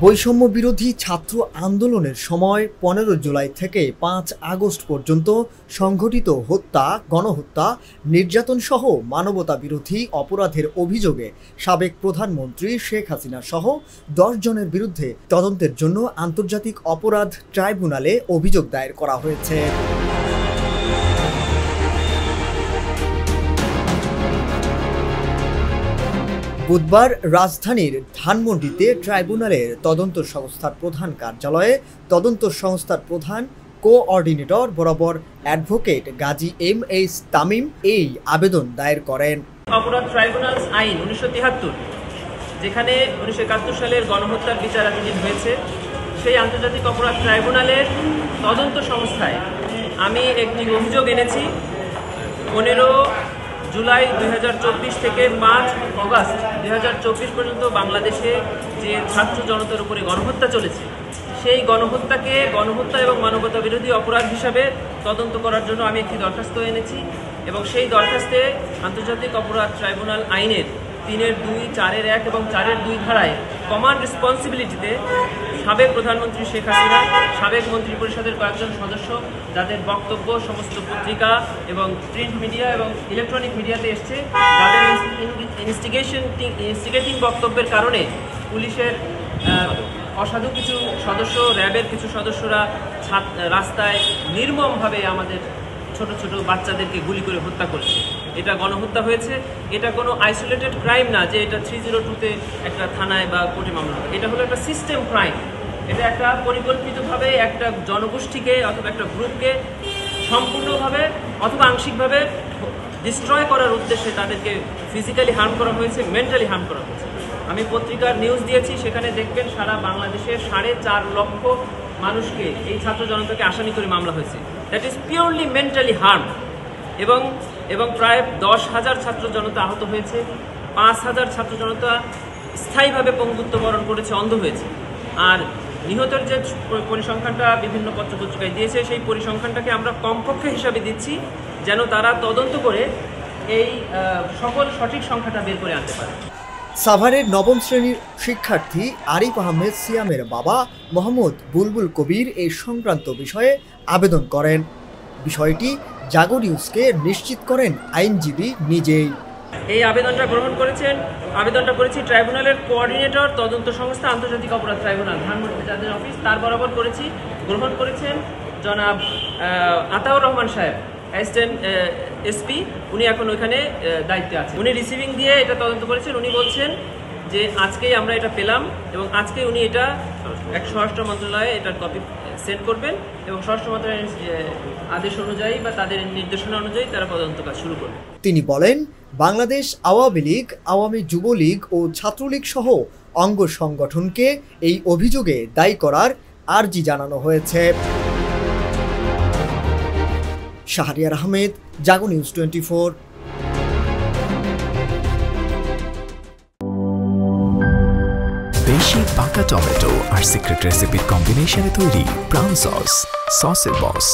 বৈষম্য বিরোধী ছাত্র আন্দোলনের সময় ১৫ জুলাই থেকে ৫ আগস্ট পর্যন্ত সংঘটিত হত্যা, গণহত্যা, নির্যাতন সহ মানবতা বিরোধী অপরাধের অভিযোগে সাবেক প্রধানমন্ত্রী শেখ হাসিনা সহ ১০ জনের বিরুদ্ধে তদন্তের জন্য আন্তর্জাতিক অপরাধ ট্রাইব্যুনালে অভিযোগ দায়ের করা হয়েছে। বুধবার রাজধানীর ধানমন্ডিতে ট্রাইব্যুনালের তদন্ত সংস্থার প্রধান কার্যালয়ে তদন্ত সংস্থার প্রধান কোঅর্ডিনেটর বরাবর অ্যাডভোকেট গাজী এম.এইচ. তামিম এই আবেদন দায়ের করেন। অপরাধ ট্রাইব্যুনাল আইন ১৯৭৩, যেখানে ১৯৭১ সালের গণহত্যার বিচারাধীন হয়েছে, সেই আন্তর্জাতিক অপরাধ ট্রাইব্যুনালের তদন্ত সংস্থায় আমি একটি অভিযোগ এনেছি। ১৫ জুলাই ২০২৪ থেকে ৫ অগাস্ট ২০২৪ পর্যন্ত বাংলাদেশে যে ছাত্র জনতার উপরে গণহত্যা চলেছে, সেই গণহত্যাকে গণহত্যা এবং মানবতা বিরোধী অপরাধ হিসাবে তদন্ত করার জন্য আমি একটি দরখাস্ত এনেছি এবং সেই দরখাস্তে আন্তর্জাতিক অপরাধ ট্রাইব্যুনাল আইনের ৩-২, ৪-১ এবং ৪-২ ধারায় কমান্ড রেসপন্সিবিলিটিতে সাবেক প্রধানমন্ত্রী শেখ হাসিনা, সাবেক মন্ত্রী পরিষদের কয়েকজন সদস্য, যাদের বক্তব্য সমস্ত পত্রিকা এবং প্রিন্ট মিডিয়া এবং ইলেকট্রনিক মিডিয়াতে এসছে, যাদের ইনস্টিগেটিং বক্তব্যের কারণে পুলিশের অসাধু কিছু সদস্য, র্যাবের কিছু সদস্যরা রাস্তায় নির্মমভাবে আমাদের ছোট ছোট বাচ্চাদেরকে গুলি করে হত্যা করেছে। এটা গণহত্যা হয়েছে। এটা কোনো আইসোলেটেড ক্রাইম না যে এটা 302-তে একটা থানায় বা কোর্টে মামলা হবে। এটা হলো একটা সিস্টেম ক্রাইম। এটা একটা পরিকল্পিতভাবে একটা জনগোষ্ঠীকে অথবা একটা গ্রুপকে সম্পূর্ণভাবে অথবা আংশিকভাবে ডিস্ট্রয় করার উদ্দেশ্যে তাদেরকে ফিজিক্যালি হার্ম করা হয়েছে, মেন্টালি হার্ম করা হয়েছে। আমি পত্রিকার নিউজ দিয়েছি, সেখানে দেখবেন সারা বাংলাদেশের 4.5 লক্ষ মানুষকে, এই ছাত্র জনতাকে আসামি করে মামলা হয়েছে। That is purely mentally harm. এবং প্রায় 10,000 ছাত্র জনতা আহত হয়েছে, 5,000 ছাত্র জনতা স্থায়ীভাবে পঙ্গুত্ব বরণ করেছে, অন্ধ হয়েছে। আর নিহতের যে পরিসংখ্যানটা বিভিন্ন পত্রপত্রিকায় দিয়েছে, সেই পরিসংখ্যানটাকে আমরা কমপক্ষে হিসাবে দিচ্ছি যেন তারা তদন্ত করে এই সকল সঠিক সংখ্যাটা বের করে আনতে পারে। সাভারের নবম শ্রেণীর শিক্ষার্থী আরিফ আহমেদ সিয়ামের বাবা মোহাম্মদ বুলবুল কবির এই সংক্রান্ত বিষয়ে আবেদন করেন। বিষয়টি জাগো নিউজকে নিশ্চিত করেন আইনজীবী নিজেই। এই আবেদনটা করেছি ট্রাইব্যুনালের কোঅর্ডিনেটর, তদন্ত সংস্থা আন্তর্জাতিক অপরাধ ট্রাইব্যুনাল, ধানমন্ডি যাদের অফিস, তার বরাবর করেছি। গ্রহণ করেছেন জনাব আতাউর রহমান সাহেব, অ্যাসিস্ট্যান্ট এসপি। উনি এখন ওইখানে দায়িত্বে আছেন। উনি রিসিভিং দিয়ে এটা তদন্ত করেছেন। উনি বলছেন যে আজকেই আমরা এটা পেলাম এবং আজকে উনি এটা স্বরাষ্ট্র মন্ত্রণালয়ে এটার কপি সেন্ড করবেন এবং স্বরাষ্ট্র মন্ত্রণালয়ের আদেশ অনুযায়ী বা তাদের নির্দেশনা অনুযায়ী তারা তদন্ত কাজ শুরু করবে। তিনি বলেন, বাংলাদেশ আওয়ামী লীগ, আওয়ামী যুবলীগ ও ছাত্রলীগ সহ অঙ্গ সংগঠনকে এই অভিযোগে দায়ী করার আর্জি জানানো হয়েছে। শাহরিয়ার আহমেদ, জাগো নিউজ 24। বেশি পাকা টমেটো আর সিক্রেট রেসিপির কম্বিনেশনে তৈরি প্রাউন সসের বস।